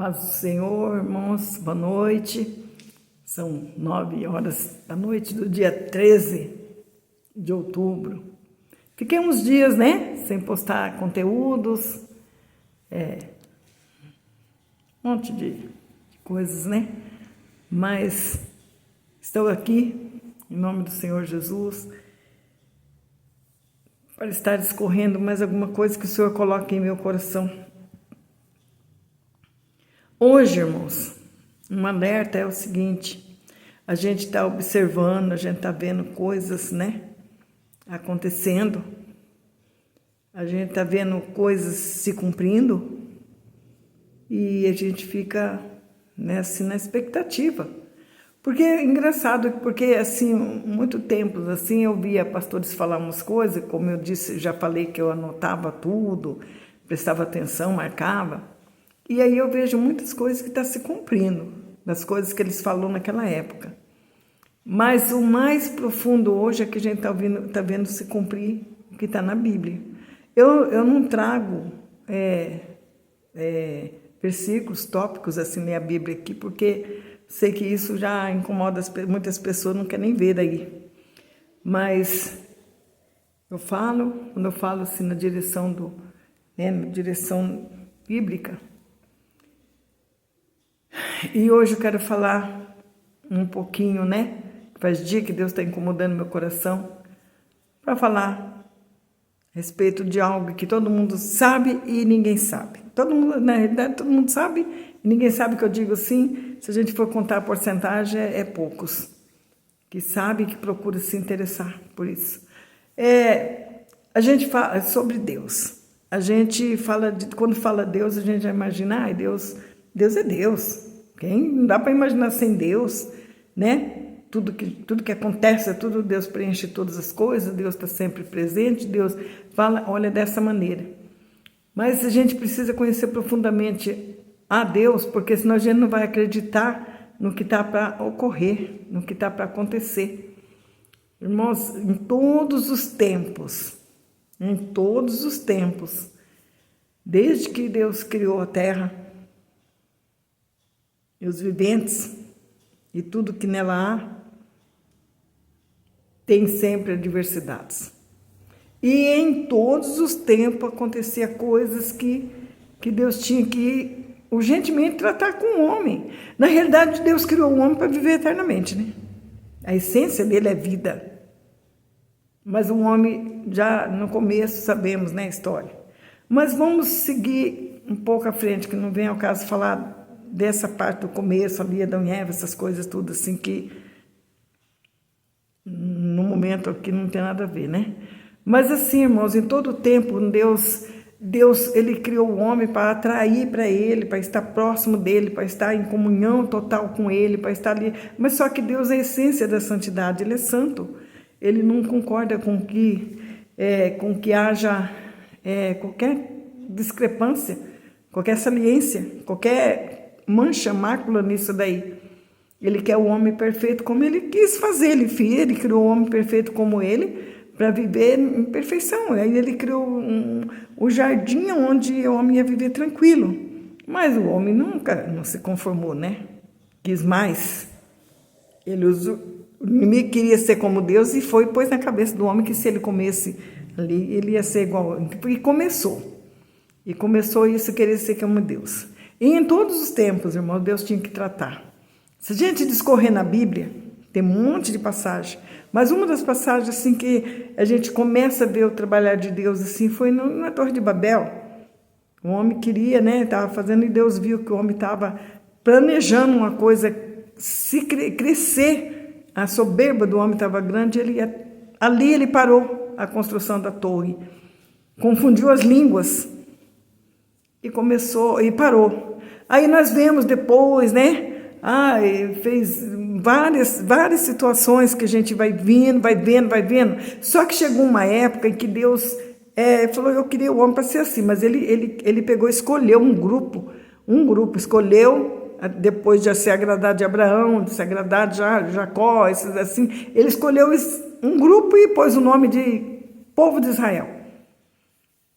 Paz do Senhor, irmãos, boa noite. São 9 horas da noite do dia 13 de outubro. Fiquei uns dias, sem postar conteúdos, um monte de coisas, Mas estou aqui, em nome do Senhor Jesus, para estar discorrendo mais alguma coisa que o Senhor coloque em meu coração. Hoje, irmãos, um alerta é o seguinte: a gente está observando, a gente está vendo coisas, acontecendo, a gente está vendo coisas se cumprindo e a gente fica na expectativa. Porque é engraçado, porque assim, muito tempo assim, eu via pastores falar umas coisas, como eu disse, já falei que eu anotava tudo, prestava atenção, marcava. E aí eu vejo muitas coisas que estão se cumprindo, das coisas que eles falaram naquela época. Mas o mais profundo hoje é que a gente está vendo se cumprir o que está na Bíblia. Eu não trago versículos, tópicos assim na Bíblia aqui, porque sei que isso já incomoda muitas pessoas, não querem nem ver daí. Mas quando eu falo assim na direção direção bíblica. E hoje eu quero falar um pouquinho, faz dia que Deus está incomodando meu coração, para falar a respeito de algo que todo mundo sabe e ninguém sabe. Todo mundo, na realidade, todo mundo sabe e ninguém sabe, que eu digo assim, se a gente for contar a porcentagem, é poucos que sabem, que procuram se interessar por isso. A gente fala sobre Deus. A gente fala, quando fala Deus, a gente já imagina, Deus é Deus. Não dá para imaginar sem Deus, Tudo que acontece, tudo Deus preenche todas as coisas, Deus está sempre presente, Deus fala, olha dessa maneira. Mas a gente precisa conhecer profundamente a Deus, porque senão a gente não vai acreditar no que está para ocorrer, no que está para acontecer. Irmãos, em todos os tempos, desde que Deus criou a terra, e os viventes, e tudo que nela há, tem sempre adversidades. E em todos os tempos acontecia coisas que Deus tinha que urgentemente tratar com o homem. Na realidade, Deus criou o homem para viver eternamente, A essência dele é vida. Mas o homem, já no começo, sabemos, a história. Mas vamos seguir um pouco à frente, que não vem ao caso falar dessa parte do começo, ali, Adão e Eva, essas coisas tudo assim que no momento aqui não tem nada a ver, Mas assim, irmãos, em todo o tempo, Deus, ele criou o homem para atrair para ele, para estar próximo dele, para estar em comunhão total com ele, para estar ali. Mas só que Deus é a essência da santidade, ele é santo. Ele não concorda com que haja qualquer discrepância, qualquer saliência, qualquer mancha, mácula nisso daí. Ele quer o homem perfeito como ele quis fazer. Ele criou o homem perfeito como ele, para viver em perfeição. Aí ele criou o jardim onde o homem ia viver tranquilo. Mas o homem nunca não se conformou, Quis mais. O inimigo queria ser como Deus e pôs na cabeça do homem que se ele comesse ali, ele ia ser igual. E começou isso, querer ser como Deus. E em todos os tempos, irmãos, Deus tinha que tratar. Se a gente discorrer na Bíblia, tem um monte de passagem, mas uma das passagens assim que a gente começa a ver o trabalhar de Deus assim foi na Torre de Babel. O homem queria, estava fazendo, e Deus viu que o homem estava planejando uma coisa, se crescer, a soberba do homem estava grande, ali ele parou a construção da torre, confundiu as línguas e parou. Aí nós vemos depois, fez várias situações que a gente vai vendo. Só que chegou uma época em que Deus falou, eu queria o homem para ser assim, mas ele pegou, escolheu um grupo, escolheu, depois de se agradar de Abraão, de se agradar de Jacó, esses assim, ele escolheu um grupo e pôs o nome de povo de Israel.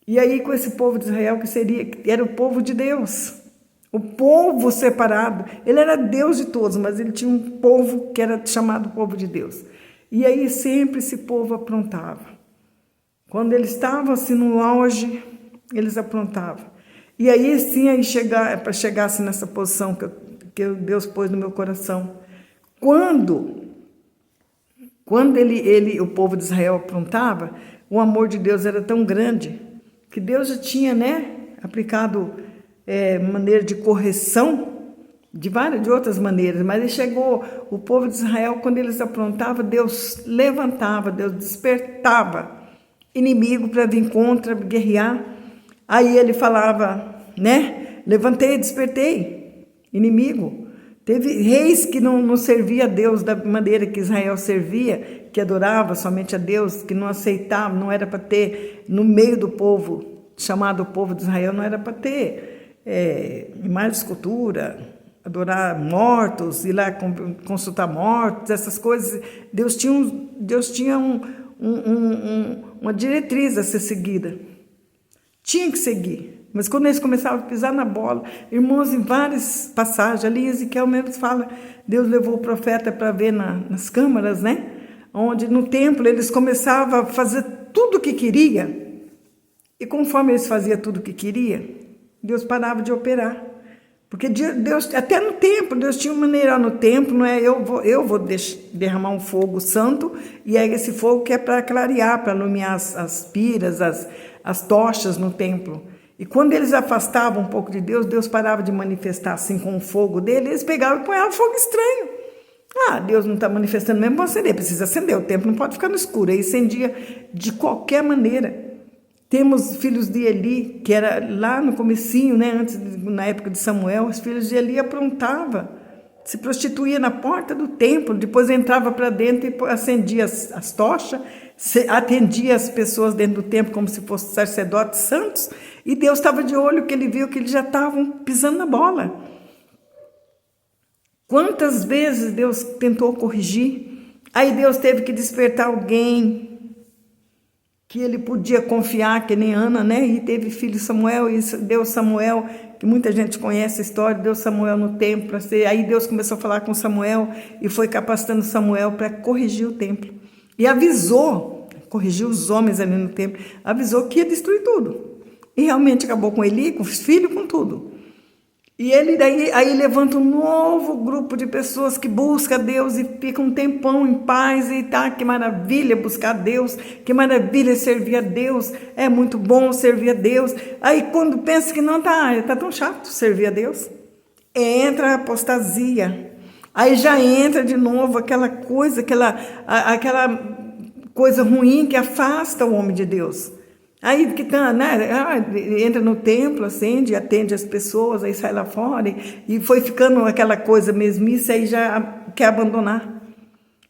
E aí com esse povo de Israel, que era o povo de Deus, O povo separado, ele era Deus de todos, mas ele tinha um povo que era chamado povo de Deus. E aí sempre esse povo aprontava. Quando eles estavam assim no auge, eles aprontavam. E aí sim, para chegar assim, nessa posição que Deus pôs no meu coração. Quando o povo de Israel aprontava, o amor de Deus era tão grande que Deus já tinha, aplicado maneira de correção de outras maneiras, mas ele chegou, o povo de Israel, quando eles aprontavam, Deus levantava, Deus despertava inimigo para vir contra, guerrear. Aí ele falava, levantei, despertei, inimigo. Teve reis que não servia a Deus da maneira que Israel servia, que adorava somente a Deus, que não aceitava, não era para ter, no meio do povo, chamado povo de Israel, não era para ter imagens de escultura, adorar mortos, ir lá consultar mortos, essas coisas. Deus tinha uma diretriz a ser seguida. Tinha que seguir. Mas quando eles começavam a pisar na bola, irmãos, em várias passagens, ali Ezequiel mesmo fala, Deus levou o profeta para ver nas câmaras, onde no templo eles começavam a fazer tudo o que queria. E conforme eles faziam tudo o que queria, Deus parava de operar. Porque Deus, até no templo, Deus tinha uma maneira no templo, não é? Eu vou derramar um fogo santo, e é esse fogo que é para clarear, para iluminar as piras, as tochas no templo. E quando eles afastavam um pouco de Deus, Deus parava de manifestar assim com o fogo dele, eles pegavam e põevam fogo estranho. Deus não está manifestando mesmo, vou acender, precisa acender, o templo não pode ficar no escuro. Aí acendia de qualquer maneira. Temos filhos de Eli, que era lá no comecinho, na época de Samuel, os filhos de Eli aprontavam, se prostituía na porta do templo, depois entrava para dentro e acendia as tochas, atendia as pessoas dentro do templo como se fossem sacerdotes santos, e Deus estava de olho, que ele viu que eles já estavam pisando na bola. Quantas vezes Deus tentou corrigir, aí Deus teve que despertar alguém que ele podia confiar, que nem Ana, e teve filho Samuel, e deu Samuel, que muita gente conhece a história, deu Samuel no templo, aí Deus começou a falar com Samuel, e foi capacitando Samuel para corrigir o templo, e avisou, corrigiu os homens ali no templo, avisou que ia destruir tudo, e realmente acabou com Eli, com os filhos, com tudo. E ele aí levanta um novo grupo de pessoas que busca Deus e fica um tempão em paz, e que maravilha buscar Deus, que maravilha servir a Deus, é muito bom servir a Deus. Aí quando pensa que não tá tão chato servir a Deus, entra a apostasia, aí já entra de novo aquela coisa ruim que afasta o homem de Deus. Aí que entra no templo, acende, atende as pessoas, aí sai lá fora, e foi ficando aquela coisa mesmice, aí já quer abandonar.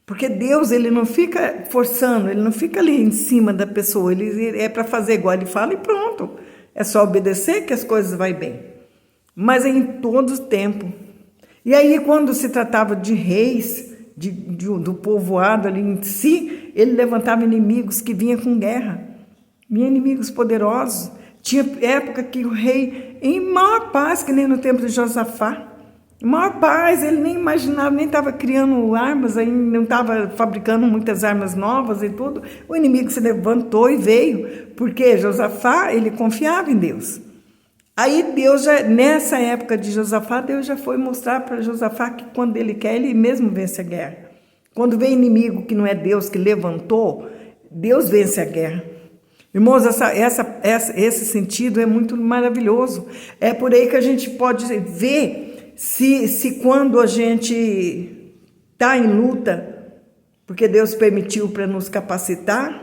Porque Deus, ele não fica forçando, ele não fica ali em cima da pessoa, ele é para fazer igual ele fala e pronto. É só obedecer que as coisas vão bem. Mas é em todo o tempo. E aí quando se tratava de reis, do povoado ali em si, ele levantava inimigos que vinham com guerra. Inimigos poderosos. Tinha época que o rei, em maior paz, que nem no tempo de Josafá, em maior paz, ele nem imaginava, nem estava criando armas, ainda não estava fabricando muitas armas novas e tudo. O inimigo se levantou e veio, porque Josafá, ele confiava em Deus. Aí Deus, nessa época de Josafá, Deus já foi mostrar para Josafá que quando ele quer, ele mesmo vence a guerra. Quando vem inimigo que não é Deus que levantou, Deus vence a guerra. Irmãos, esse sentido é muito maravilhoso. É por aí que a gente pode ver se quando a gente está em luta, porque Deus permitiu para nos capacitar,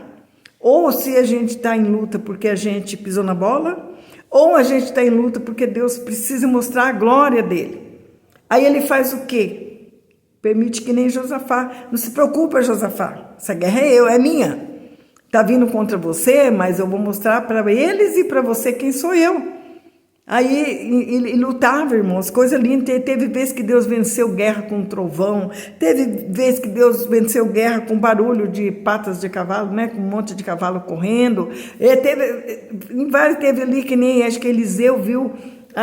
ou se a gente está em luta porque a gente pisou na bola, ou a gente está em luta porque Deus precisa mostrar a glória dele. Aí ele faz o quê? Permite que nem Josafá. Não se preocupa, Josafá. Essa guerra é minha. Está vindo contra você, mas eu vou mostrar para eles e para você quem sou eu. Aí ele lutava, irmãos, coisa linda. Teve vezes que Deus venceu guerra com trovão, teve vezes que Deus venceu guerra com barulho de patas de cavalo, com um monte de cavalo correndo. Teve ali que nem, acho que Eliseu viu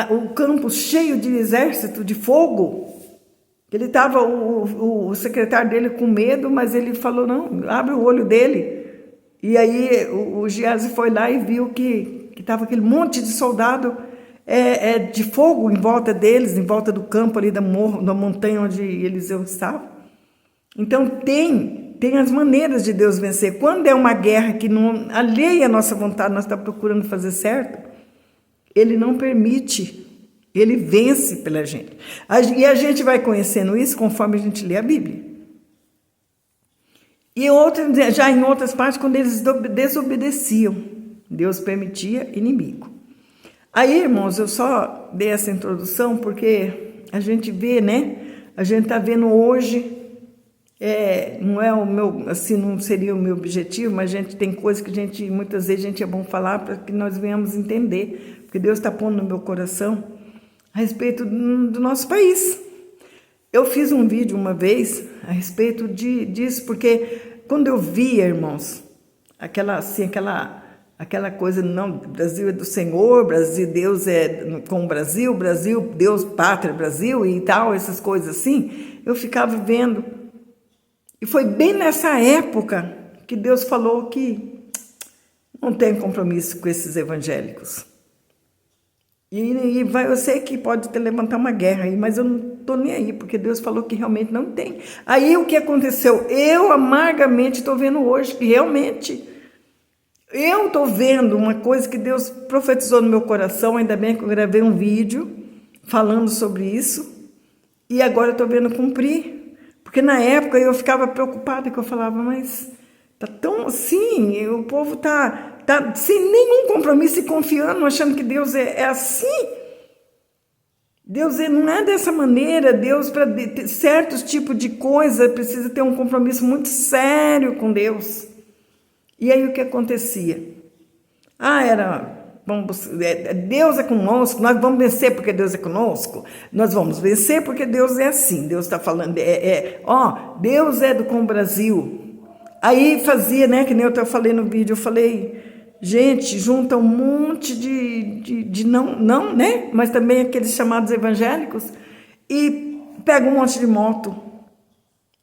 o campo cheio de exército, de fogo. Ele estava, o secretário dele com medo, mas ele falou, não, abre o olho dele. E aí o Geazi foi lá e viu que estava aquele monte de soldado de fogo em volta deles, em volta do campo ali da montanha onde Eliseu estava. Então tem as maneiras de Deus vencer. Quando é uma guerra que não alheia a nossa vontade, nós estamos procurando fazer certo, Ele não permite, Ele vence pela gente. E a gente vai conhecendo isso conforme a gente lê a Bíblia. E já em outras partes, quando eles desobedeciam, Deus permitia inimigo. Aí, irmãos, eu só dei essa introdução porque a gente vê, né? A gente está vendo hoje, não é o meu, assim, não seria o meu objetivo, mas a gente tem coisas que muitas vezes é bom falar para que nós venhamos entender, porque Deus está pondo no meu coração a respeito do nosso país. Eu fiz um vídeo uma vez a respeito disso, porque quando eu via, irmãos, aquela coisa, não, Brasil é do Senhor, Brasil, Deus é com o Brasil, Deus, pátria, Brasil e tal, essas coisas assim, eu ficava vendo. E foi bem nessa época que Deus falou que não tem compromisso com esses evangélicos. Eu sei que pode levantar uma guerra aí, mas eu não estou nem aí, porque Deus falou que realmente não tem. Aí o que aconteceu? Eu amargamente estou vendo hoje que realmente eu estou vendo uma coisa que Deus profetizou no meu coração, ainda bem que eu gravei um vídeo falando sobre isso, e agora eu estou vendo cumprir. Porque na época eu ficava preocupada, que eu falava, mas tá tão assim, o povo tá sem nenhum compromisso e confiando, achando que Deus é assim. Deus não é dessa maneira. Deus, para certos tipos de coisa, precisa ter um compromisso muito sério com Deus. E aí o que acontecia? Deus é conosco, nós vamos vencer porque Deus é conosco, nós vamos vencer porque Deus é assim, Deus está falando, Deus é com o Brasil. Aí fazia, né, que nem eu falei no vídeo, eu falei, gente, junta um monte de não, né, mas também aqueles chamados evangélicos, e pega um monte de moto,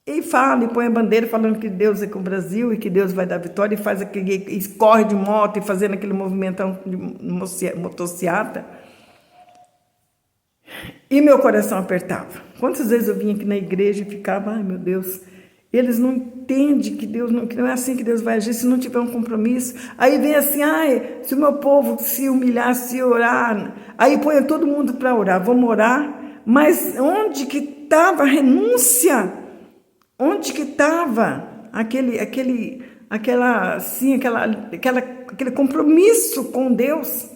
e fala, e põe a bandeira falando que Deus é com o Brasil e que Deus vai dar vitória, e faz e corre de moto e fazendo aquele movimentão de motociata. E meu coração apertava. Quantas vezes eu vinha aqui na igreja e ficava, ai meu Deus, eles não entendem que que não é assim que Deus vai agir se não tiver um compromisso. Aí vem assim, se o meu povo se humilhar, se orar, aí põe todo mundo para orar, vamos orar, mas onde que estava a renúncia? Onde que estava aquele compromisso com Deus?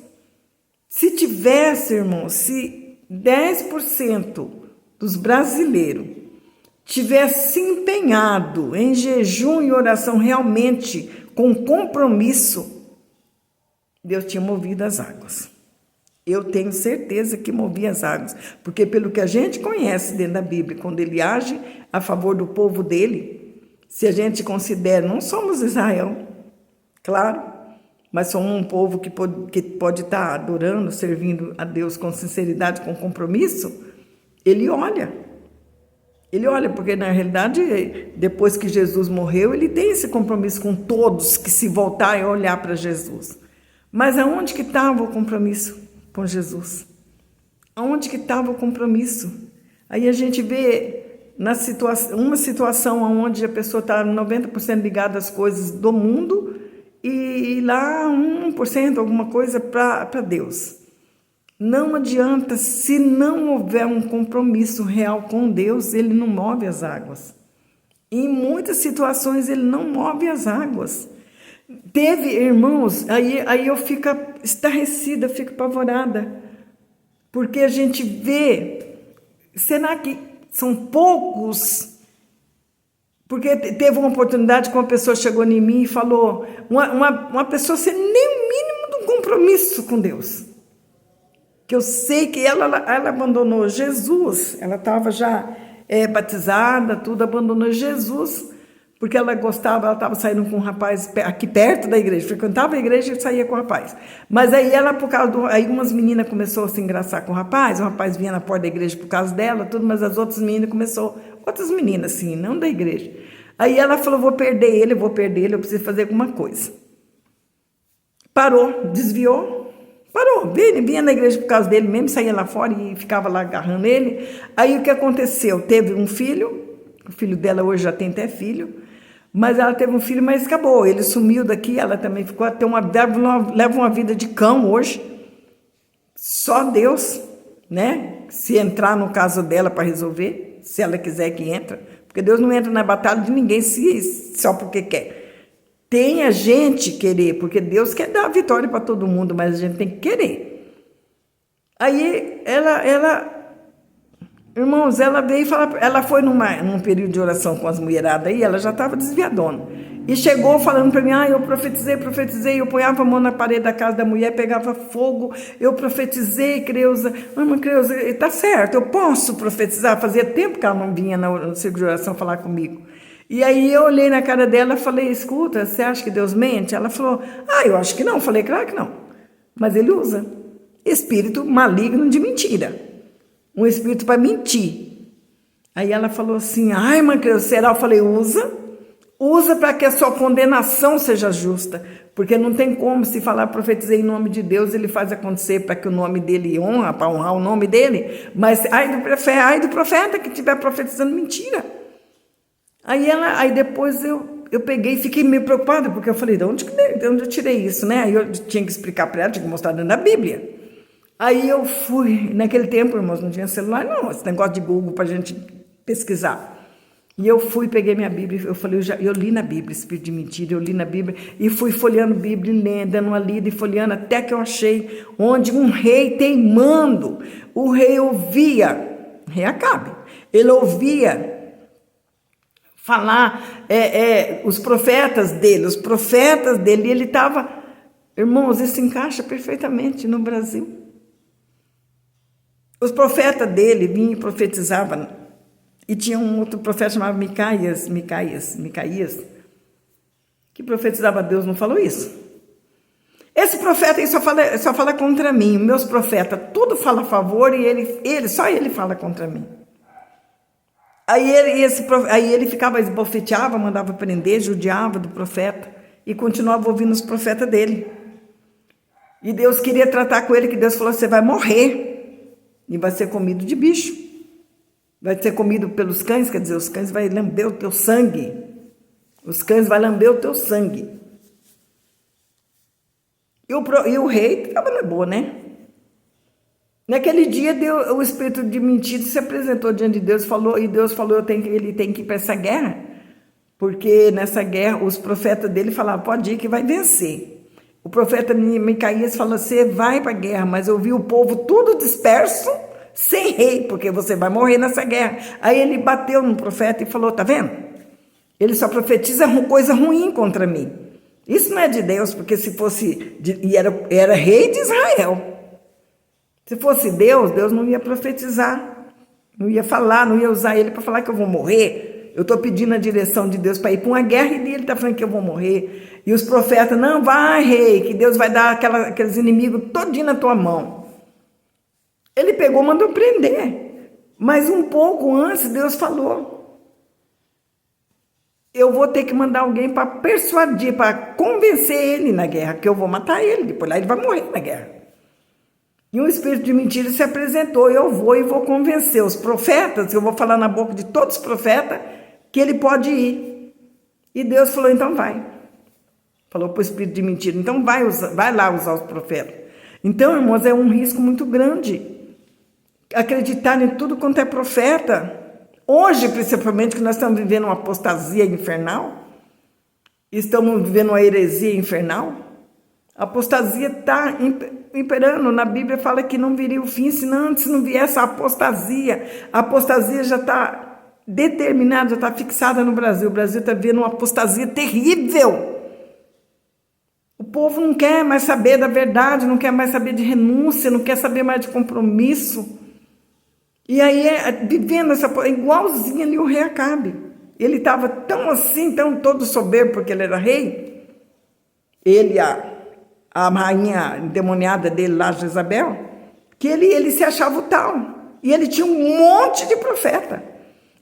Se tivesse, irmão, se 10% dos brasileiros tivesse se empenhado em jejum e oração realmente com compromisso, Deus tinha movido as águas. Eu tenho certeza que movia as águas, porque pelo que a gente conhece dentro da Bíblia, quando ele age a favor do povo dele, se a gente considera, não somos Israel, claro, mas somos um povo que pode estar adorando, servindo a Deus com sinceridade, com compromisso, ele olha, porque na realidade, depois que Jesus morreu, ele tem esse compromisso com todos que se voltarem a olhar para Jesus. Mas aonde que estava o compromisso com Jesus? Aonde que estava o compromisso? Aí a gente vê uma situação onde a pessoa está 90% ligada às coisas do mundo e lá 1%, alguma coisa para Deus. Não adianta, se não houver um compromisso real com Deus, ele não move as águas. Em muitas situações ele não move as águas. Teve, irmãos, aí eu fico estarrecida, fico apavorada, porque a gente vê, será que são poucos? Porque teve uma oportunidade que uma pessoa chegou em mim e falou, uma pessoa sem nem o mínimo de um compromisso com Deus, que eu sei que ela abandonou Jesus, ela estava já batizada, tudo, abandonou Jesus, porque ela gostava, ela estava saindo com um rapaz aqui perto da igreja, frequentava a igreja e saía com o rapaz. Mas aí ela, por causa aí umas meninas começou a se engraçar com o rapaz vinha na porta da igreja por causa dela, tudo, mas as outras meninas outras meninas assim, não da igreja. Aí ela falou, vou perder ele, eu preciso fazer alguma coisa. Parou, desviou, parou, vinha na igreja por causa dele mesmo, saía lá fora e ficava lá agarrando ele. Aí o que aconteceu? Teve um filho, o filho dela hoje já tem até filho, mas ela teve um filho, mas acabou, ele sumiu daqui, ela também ficou, leva uma vida de cão hoje, só Deus, né? Se entrar no caso dela para resolver, se ela quiser que entra, porque Deus não entra na batalha de ninguém só porque quer. Tem a gente querer, porque Deus quer dar a vitória para todo mundo, mas a gente tem que querer. Aí irmãos, ela veio falar, ela foi num período de oração com as mulheradas aí, ela já estava desviadona. E chegou falando para mim, eu profetizei, eu ponhava a mão na parede da casa da mulher, pegava fogo, eu profetizei, Creuza, tá certo, eu posso profetizar, fazia tempo que ela não vinha no círculo de oração falar comigo. E aí eu olhei na cara dela e falei, escuta, você acha que Deus mente? Ela falou, eu acho que não. Eu falei, claro que não. Mas ele usa espírito maligno de mentira. Um espírito para mentir. Aí ela falou assim, mas será? Eu falei, usa para que a sua condenação seja justa. Porque não tem como se falar, profetizei em nome de Deus, ele faz acontecer para que o nome dele honra, para honrar o nome dele. Mas ai do profeta que estiver profetizando mentira. Aí depois eu peguei e fiquei meio preocupada, porque eu falei, de onde eu tirei isso, né? Aí eu tinha que explicar para ela, tinha que mostrar dentro da Bíblia. Aí eu fui, naquele tempo, irmãos, não tinha celular, não, esse negócio de Google para a gente pesquisar. E eu fui, peguei minha Bíblia, eu falei, eu li na Bíblia, espírito de mentira, eu li na Bíblia, e fui folheando a Bíblia, lendo, dando uma lida e folheando, até que eu achei onde um rei teimando, o rei ouvia, rei Acabe, ele ouvia falar os profetas dele, ele estava, irmãos, isso encaixa perfeitamente no Brasil. Os profetas dele vinham e profetizavam, e tinha um outro profeta chamado Micaías, que profetizava. Deus não falou isso. Esse profeta aí só fala contra mim, meus profetas, tudo fala a favor, e só ele fala contra mim. Aí ele ficava, esbofeteava, mandava prender, judiava do profeta e continuava ouvindo os profetas dele. E Deus queria tratar com ele, que Deus falou, você vai morrer e vai ser comido de bicho. Vai ser comido pelos cães, quer dizer, os cães vão lamber o teu sangue. Os cães vão lamber o teu sangue. E o rei estava na boa, né? Naquele dia, o espírito de mentira se apresentou diante de Deus, e Deus falou, ele tem que ir para essa guerra, porque nessa guerra os profetas dele falavam, pode ir que vai vencer. O profeta Micaías falou, você vai para a guerra, mas eu vi o povo tudo disperso, sem rei, porque você vai morrer nessa guerra. Aí ele bateu no profeta e falou, tá vendo? Ele só profetiza coisa ruim contra mim. Isso não é de Deus, porque se fosse, era rei de Israel. Se fosse Deus não ia profetizar, não ia falar, não ia usar ele para falar que eu vou morrer. Eu estou pedindo a direção de Deus para ir para uma guerra e ele está falando que eu vou morrer. E os profetas, não, vai, rei, que Deus vai dar aqueles inimigos todinho na tua mão. Ele pegou, mandou prender. Mas um pouco antes, Deus falou, eu vou ter que mandar alguém para persuadir, para convencer ele na guerra, que eu vou matar ele, depois lá ele vai morrer na guerra. E um espírito de mentira se apresentou, eu vou convencer os profetas, eu vou falar na boca de todos os profetas, que ele pode ir. E Deus falou, então vai. Falou para o espírito de mentira, então vai lá usar os profetas. Então, irmãos, é um risco muito grande acreditar em tudo quanto é profeta. Hoje, principalmente, que nós estamos vivendo uma apostasia infernal, estamos vivendo uma heresia infernal, a apostasia está imperando. Na Bíblia fala que não viria o fim, se não vier essa apostasia. A apostasia já está determinada, já está fixada no Brasil. O Brasil está vivendo uma apostasia terrível. O povo não quer mais saber da verdade, não quer mais saber de renúncia, não quer saber mais de compromisso. E aí, vivendo igualzinho ali o rei Acabe. Ele estava tão assim, tão todo soberbo, porque ele era rei. Ele, a rainha endemoniada dele lá, Jezabel, que ele se achava o tal. E ele tinha um monte de profeta.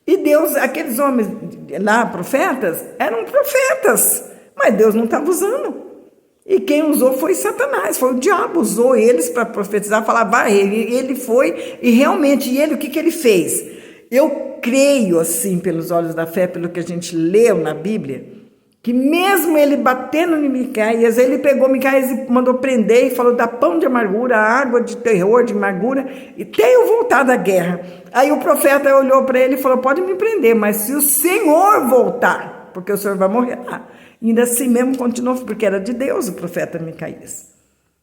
E Deus, aqueles homens lá, profetas, eram profetas. Mas Deus não estava usando. E quem usou foi Satanás, foi o diabo, usou eles para profetizar, falar, vai, ele foi, e realmente, o que ele fez? Eu creio, assim, pelos olhos da fé, pelo que a gente leu na Bíblia, que mesmo ele batendo em Micaías, ele pegou Micaías e mandou prender, e falou, dá pão de amargura, água de terror, de amargura, e até eu voltar da guerra. Aí o profeta olhou para ele e falou, pode me prender, mas se o Senhor voltar, porque o Senhor vai morrer lá. E ainda assim mesmo continuou, porque era de Deus o profeta Micaías.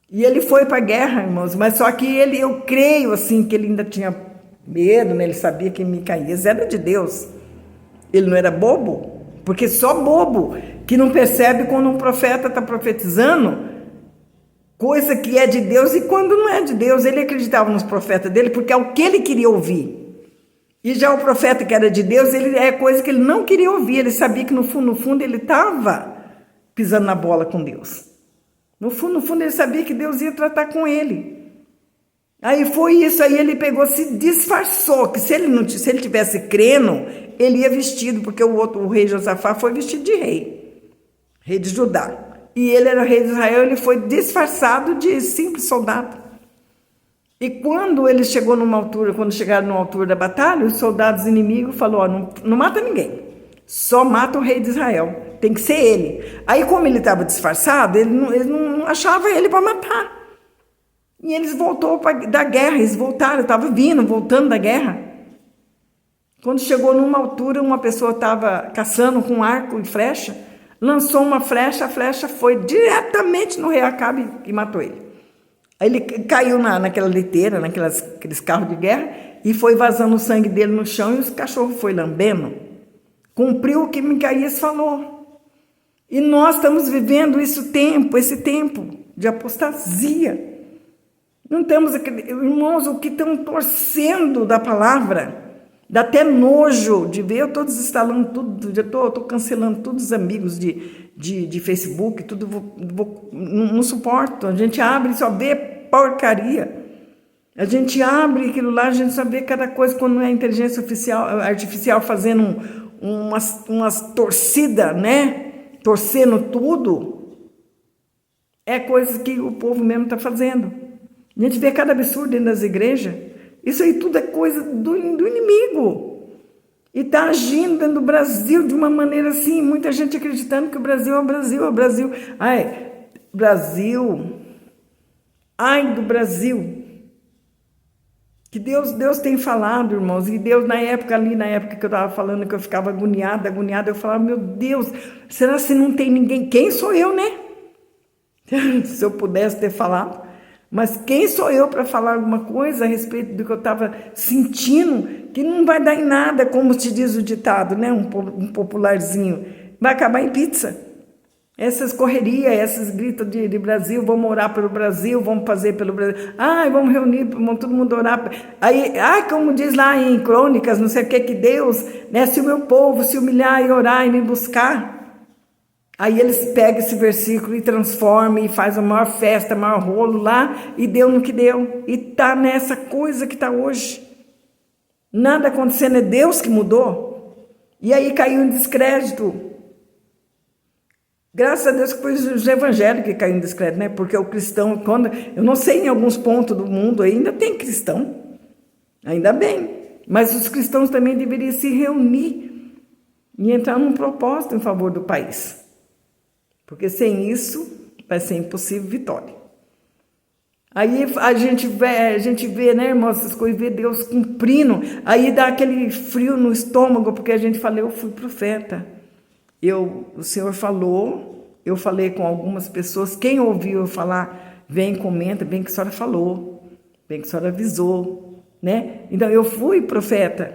E ele foi para a guerra, irmãos, mas só que eu creio assim, que ele ainda tinha medo, né? Ele sabia que Micaías era de Deus. Ele não era bobo, porque só bobo que não percebe quando um profeta está profetizando coisa que é de Deus e quando não é de Deus. Ele acreditava nos profetas dele porque é o que ele queria ouvir. E já o profeta que era de Deus, ele é coisa que ele não queria ouvir. Ele sabia que no fundo ele estava pisando na bola com Deus. No fundo ele sabia que Deus ia tratar com ele. Aí foi isso, aí ele pegou, se disfarçou, que se ele tivesse crendo, ele ia vestido, porque o rei Josafá foi vestido de rei de Judá. E ele era rei de Israel, ele foi disfarçado de simples soldado. E quando ele chegou numa altura, quando chegaram numa altura da batalha, os soldados inimigos falaram, não mata ninguém, só mata o rei de Israel, tem que ser ele. Aí como ele estava disfarçado, eles não achavam ele para matar. E eles voltou da guerra, eles voltaram, estavam voltando da guerra. Quando chegou numa altura, uma pessoa estava caçando com arco e flecha, lançou uma flecha, a flecha foi diretamente no rei Acabe e matou ele. Aí ele caiu naquela liteira, aqueles carros de guerra, e foi vazando o sangue dele no chão, e os cachorros foi lambendo. Cumpriu o que Micaías falou. E nós estamos vivendo esse tempo de apostasia. Não temos, irmãos, o que estão torcendo da palavra, dá até nojo de ver. Eu estou desinstalando tudo, já estou cancelando todos os amigos de Facebook, tudo, não suporto. A gente abre e só vê porcaria. A gente abre aquilo lá, a gente só vê cada coisa quando é inteligência artificial fazendo umas torcidas, né? Torcendo tudo. É coisa que o povo mesmo está fazendo. A gente vê cada absurdo dentro das igrejas. Isso aí tudo é coisa do inimigo. E está agindo dentro do Brasil de uma maneira assim, muita gente acreditando que o Brasil é o Brasil, é o Brasil. Ai, Brasil, ai do Brasil. Que Deus tem falado, irmãos, e Deus na época que eu estava falando, que eu ficava agoniada, eu falava, meu Deus, será que não tem ninguém? Quem sou eu, né? Se eu pudesse ter falado. Mas quem sou eu para falar alguma coisa a respeito do que eu estava sentindo, que não vai dar em nada, como se diz o ditado, né? Um popularzinho, vai acabar em pizza. Essas correrias, esses gritos de Brasil, vamos orar pelo Brasil, vamos fazer pelo Brasil, vamos reunir, vamos todo mundo orar. Aí, como diz lá em Crônicas, não sei o que Deus, né? Se o meu povo se humilhar e orar e me buscar. Aí eles pegam esse versículo e transformam e faz a maior festa, maior rolo lá, e deu no que deu. E está nessa coisa que está hoje. Nada acontecendo, é Deus que mudou. E aí caiu em descrédito. Graças a Deus que foi os evangélicos que caiu em descrédito, né? Porque o cristão, eu não sei, em alguns pontos do mundo ainda tem cristão. Ainda bem. Mas os cristãos também deveriam se reunir e entrar num propósito em favor do país. Porque sem isso vai ser impossível vitória. Aí a gente vê, né, irmãos, essas coisas, vê Deus cumprindo. Aí dá aquele frio no estômago, porque a gente fala, eu fui profeta. O Senhor falou, eu falei com algumas pessoas, quem ouviu eu falar, vem, comenta, bem que a senhora falou, bem que a senhora avisou, né? Então eu fui profeta.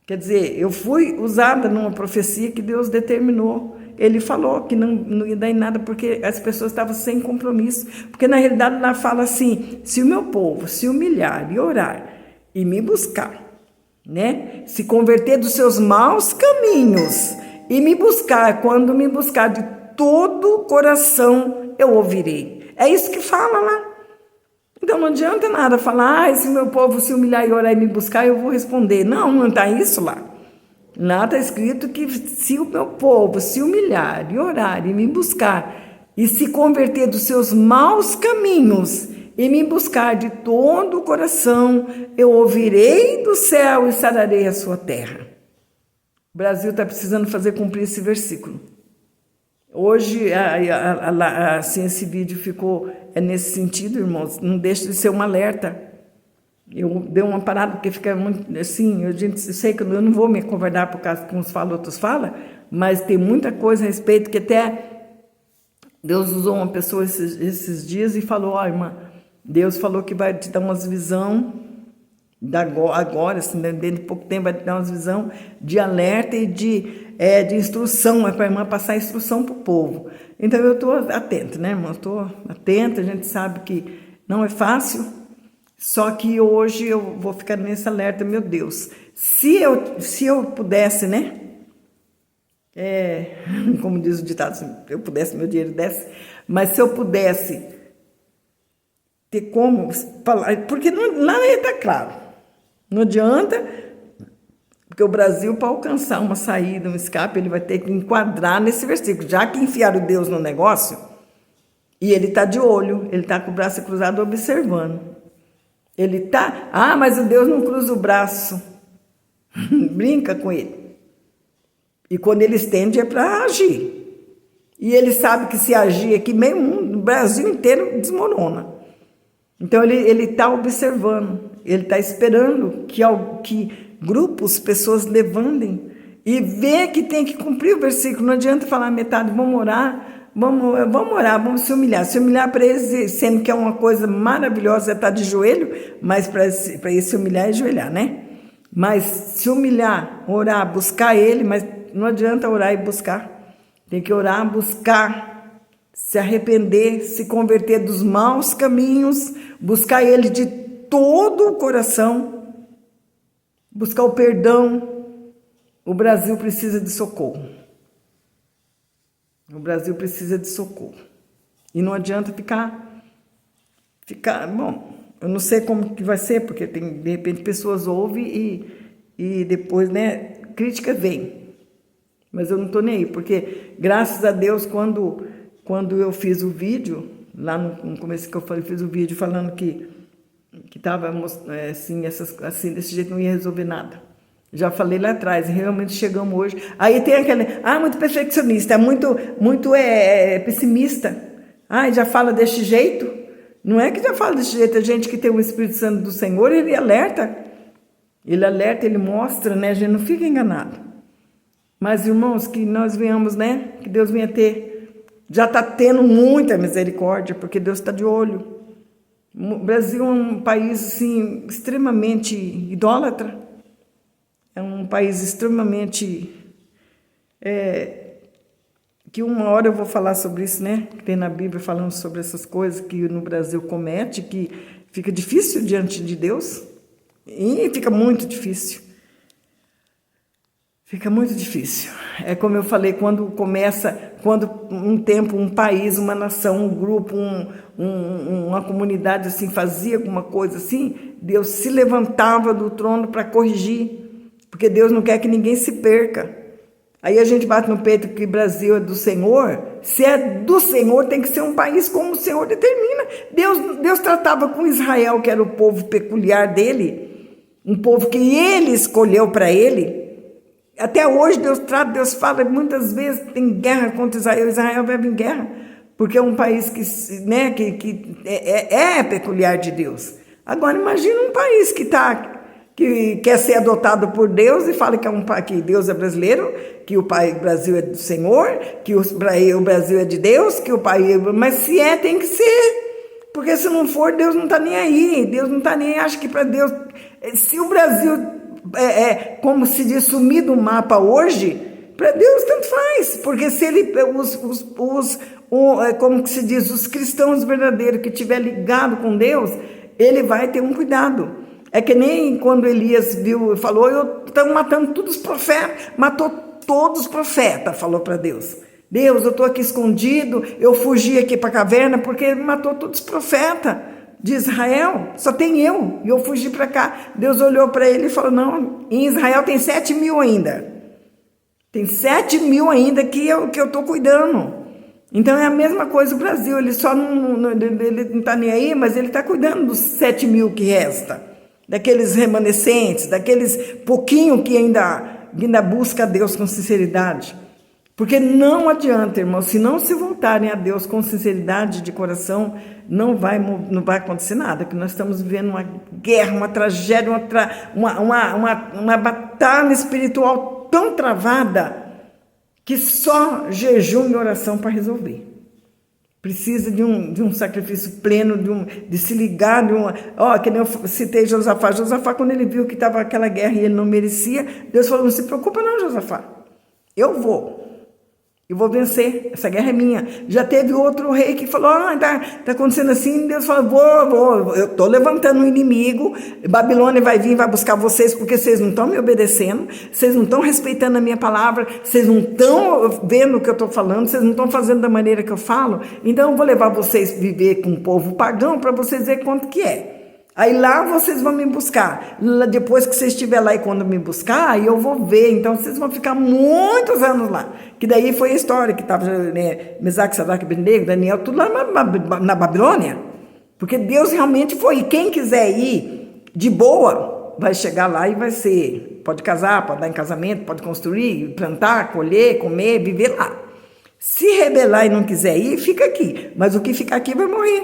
Quer dizer, eu fui usada numa profecia que Deus determinou. Ele falou que não ia dar em nada porque as pessoas estavam sem compromisso. Porque na realidade lá fala assim, se o meu povo se humilhar e orar e me buscar né? Se converter dos seus maus caminhos e me buscar, quando me buscar de todo o coração, eu ouvirei. É isso que fala lá. Então não adianta nada falar, se meu povo se humilhar e orar e me buscar, eu vou responder. Não, não está isso lá. Lá está escrito que se o meu povo se humilhar e orar e me buscar e se converter dos seus maus caminhos e me buscar de todo o coração, eu ouvirei do céu e sararei a sua terra. O Brasil está precisando fazer cumprir esse versículo. Hoje, assim, esse vídeo ficou nesse sentido, irmãos, não deixa de ser um alerta. Eu dei uma parada, porque fica muito assim, eu sei que eu não vou me acovardar por causa que uns falam, outros falam, mas tem muita coisa a respeito que até Deus usou uma pessoa esses dias e falou, ó, irmã, Deus falou que vai te dar umas visão, agora, assim, dentro de pouco tempo vai te dar umas visão de alerta e de instrução, é para a irmã passar instrução para o povo. Então eu estou atenta, né, irmã? Estou atenta, a gente sabe que não é fácil, só que hoje eu vou ficar nesse alerta, meu Deus. Se eu pudesse, né? Como diz o ditado, se eu pudesse, meu dinheiro desse, mas se eu pudesse ter como falar, porque lá está claro, não adianta, porque o Brasil, para alcançar uma saída, um escape, ele vai ter que enquadrar nesse versículo, já que enfiaram Deus no negócio, e ele está de olho, ele está com o braço cruzado observando. Ele está, mas o Deus não cruza o braço, brinca com ele. E quando ele estende é para agir. E ele sabe que se agir aqui, meio mundo, o Brasil inteiro desmorona. Então ele está observando, ele está esperando que grupos, pessoas levantem e vê que tem que cumprir o versículo. Não adianta falar metade, vamos orar, vamos se humilhar para eles, sendo que é uma coisa maravilhosa estar de joelho, mas para eles se humilhar e ajoelhar, né? Mas se humilhar, orar, buscar ele, mas não adianta orar e buscar. Tem que orar, buscar, se arrepender, se converter dos maus caminhos, buscar ele de todo o coração, buscar o perdão. O Brasil precisa de socorro. O Brasil precisa de socorro. E não adianta ficar, bom, eu não sei como que vai ser, porque de repente pessoas ouvem e depois, né, crítica vem. Mas eu não estou nem aí, porque graças a Deus, quando eu fiz o vídeo, lá no começo que eu falei, fiz o vídeo falando que estava assim, desse jeito não ia resolver nada. Já falei lá atrás, realmente chegamos hoje. Aí tem aquele, muito perfeccionista, muito pessimista. Já fala desse jeito. Não é que já fala desse jeito, a gente que tem o Espírito Santo do Senhor, ele alerta, ele mostra, né? A gente não fica enganado. Mas, irmãos, que nós venhamos, né? Que Deus venha já está tendo muita misericórdia, porque Deus está de olho. O Brasil é um país, assim, extremamente idólatra. É um país extremamente... que uma hora eu vou falar sobre isso, né? Que tem na Bíblia falando sobre essas coisas que no Brasil comete, que fica difícil diante de Deus. E fica muito difícil. Fica muito difícil. É como eu falei, quando um tempo, um país, uma nação, um grupo, uma comunidade assim, fazia alguma coisa assim, Deus se levantava do trono para corrigir, porque Deus não quer que ninguém se perca. Aí a gente bate no peito que o Brasil é do Senhor. Se é do Senhor, tem que ser um país como o Senhor determina. Deus tratava com Israel, que era o povo peculiar dele, um povo que ele escolheu para ele. Até hoje Deus fala muitas vezes, tem guerra contra Israel. Israel vive em guerra, porque é um país que é peculiar de Deus. Agora imagina um país que quer ser adotado por Deus e fala que Deus é brasileiro, que o Brasil é do Senhor, que o Brasil é de Deus, que o país... Mas se tem que ser, porque se não for, Deus não está nem aí. Deus não está nem aí, acha que para Deus... Se o Brasil como se diz, sumir do mapa hoje, para Deus tanto faz, porque se ele, como se diz, os cristãos verdadeiros que estiver ligado com Deus, ele vai ter um cuidado. É que nem quando Elias viu, falou, eu estou matando todos os profetas, matou todos os profetas, falou para Deus. Deus, eu estou aqui escondido, eu fugi aqui para a caverna porque ele matou todos os profetas de Israel, só tem eu, e eu fugi para cá. Deus olhou para ele e falou, não, em Israel tem 7.000 ainda. Tem 7.000 ainda que eu estou cuidando. Então é a mesma coisa o Brasil, ele só não está nem aí, mas ele está cuidando dos 7.000 que resta, daqueles remanescentes, daqueles pouquinho que ainda busca a Deus com sinceridade. Porque não adianta, irmãos, se não se voltarem a Deus com sinceridade de coração, não vai acontecer nada, que nós estamos vivendo uma guerra, uma tragédia, uma batalha espiritual tão travada, que só jejum e oração para resolver. Precisa de um sacrifício pleno, de se ligar, que nem eu citei Josafá. Josafá, quando ele viu que estava aquela guerra e ele não merecia, Deus falou, não se preocupa não, Josafá, eu vou vencer, essa guerra é minha. Já teve outro rei que falou, tá acontecendo assim, Deus falou, vou, eu estou levantando um inimigo, Babilônia vai vir, vai buscar vocês, porque vocês não estão me obedecendo, vocês não estão respeitando a minha palavra, vocês não estão vendo o que eu estou falando, vocês não estão fazendo da maneira que eu falo, então eu vou levar vocês a viver com um povo pagão, para vocês verem quanto que é. Aí lá vocês vão me buscar. Depois que vocês estiverem lá e quando me buscar, aí eu vou ver. Então vocês vão ficar muitos anos lá. Que daí foi a história que estava, né, Mesaque, Sadraque, Abednego, Daniel, tudo lá na Babilônia. Porque Deus realmente foi. E quem quiser ir de boa, vai chegar lá e vai ser. Pode casar, pode dar em casamento, pode construir, plantar, colher, comer, viver lá. Se rebelar e não quiser ir, fica aqui. Mas o que ficar aqui vai morrer.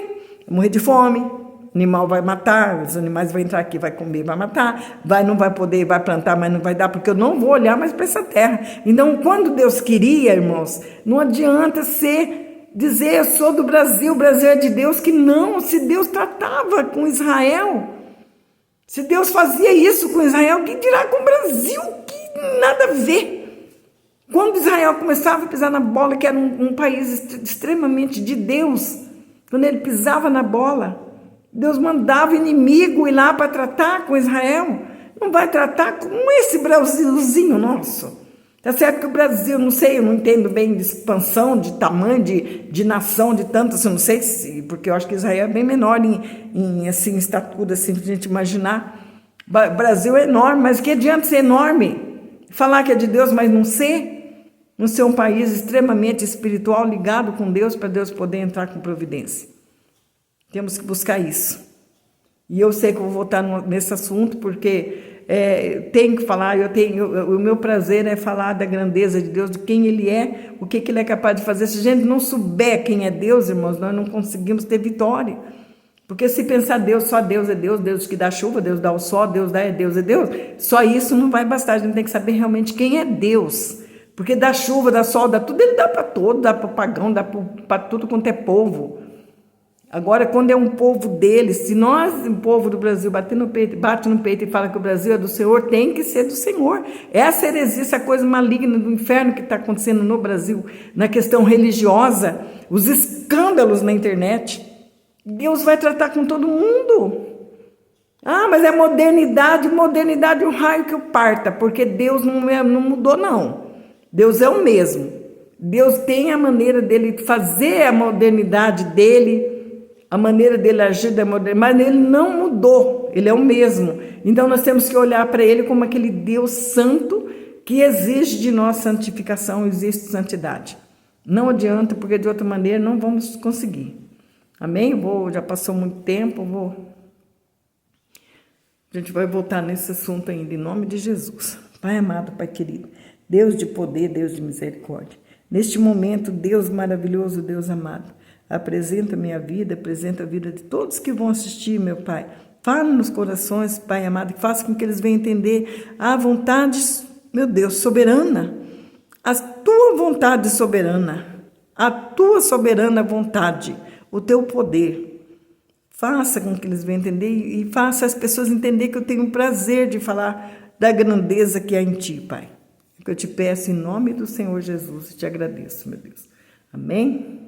Vai morrer de fome. O animal vai matar, os animais vão entrar aqui, vai comer, vai matar, não vai poder, vai plantar, mas não vai dar, porque eu não vou olhar mais para essa terra. Então, quando Deus queria, irmãos, não adianta dizer, eu sou do Brasil, o Brasil é de Deus, que não, se Deus tratava com Israel, se Deus fazia isso com Israel, que dirá com o Brasil, que nada a ver. Quando Israel começava a pisar na bola, que era um país extremamente de Deus, quando ele pisava na bola, Deus mandava o inimigo ir lá para tratar com Israel. Não vai tratar com esse Brasilzinho nosso. Tá certo que o Brasil, não sei, eu não entendo bem de expansão, de tamanho, de nação, de tantas, eu não sei se, porque eu acho que Israel é bem menor em estatura, assim, pra gente imaginar. O Brasil é enorme, mas que adianta ser enorme? Falar que é de Deus, mas não ser? Não ser um país extremamente espiritual, ligado com Deus, para Deus poder entrar com providência. Temos que buscar isso. E eu sei que eu vou voltar nesse assunto, porque tenho que falar, o meu prazer é falar da grandeza de Deus, de quem Ele é, o que Ele é capaz de fazer. Se a gente não souber quem é Deus, irmãos, nós não conseguimos ter vitória. Porque se pensar Deus, só Deus é Deus, Deus que dá chuva, Deus dá o sol, Deus é Deus, só isso não vai bastar, a gente tem que saber realmente quem é Deus. Porque dá chuva, dá sol, dá tudo, Ele dá para todo, dá para o pagão, dá para tudo quanto é povo. Agora, quando é um povo dele, se nós, o povo do Brasil, bate no peito e fala que o Brasil é do Senhor, tem que ser do Senhor. Essa heresia, essa coisa maligna do inferno que está acontecendo no Brasil, na questão religiosa, os escândalos na internet, Deus vai tratar com todo mundo. Mas é modernidade um raio que o parta, porque Deus não mudou, não. Deus é o mesmo. Deus tem a maneira dele fazer a modernidade dele, a maneira dele agir, mas ele não mudou, ele é o mesmo. Então nós temos que olhar para ele como aquele Deus santo que exige de nós santificação, existe santidade. Não adianta, porque de outra maneira não vamos conseguir. Amém? Já passou muito tempo, a gente vai voltar nesse assunto ainda, em nome de Jesus. Pai amado, Pai querido, Deus de poder, Deus de misericórdia. Neste momento, Deus maravilhoso, Deus amado, apresenta a minha vida, apresenta a vida de todos que vão assistir, meu Pai. Fala nos corações, Pai amado, e faça com que eles venham entender a vontade, meu Deus, soberana. A tua vontade soberana, a tua soberana vontade, o teu poder. Faça com que eles venham entender e faça as pessoas entender que eu tenho prazer de falar da grandeza que há em Ti, Pai. É que eu te peço em nome do Senhor Jesus e te agradeço, meu Deus. Amém?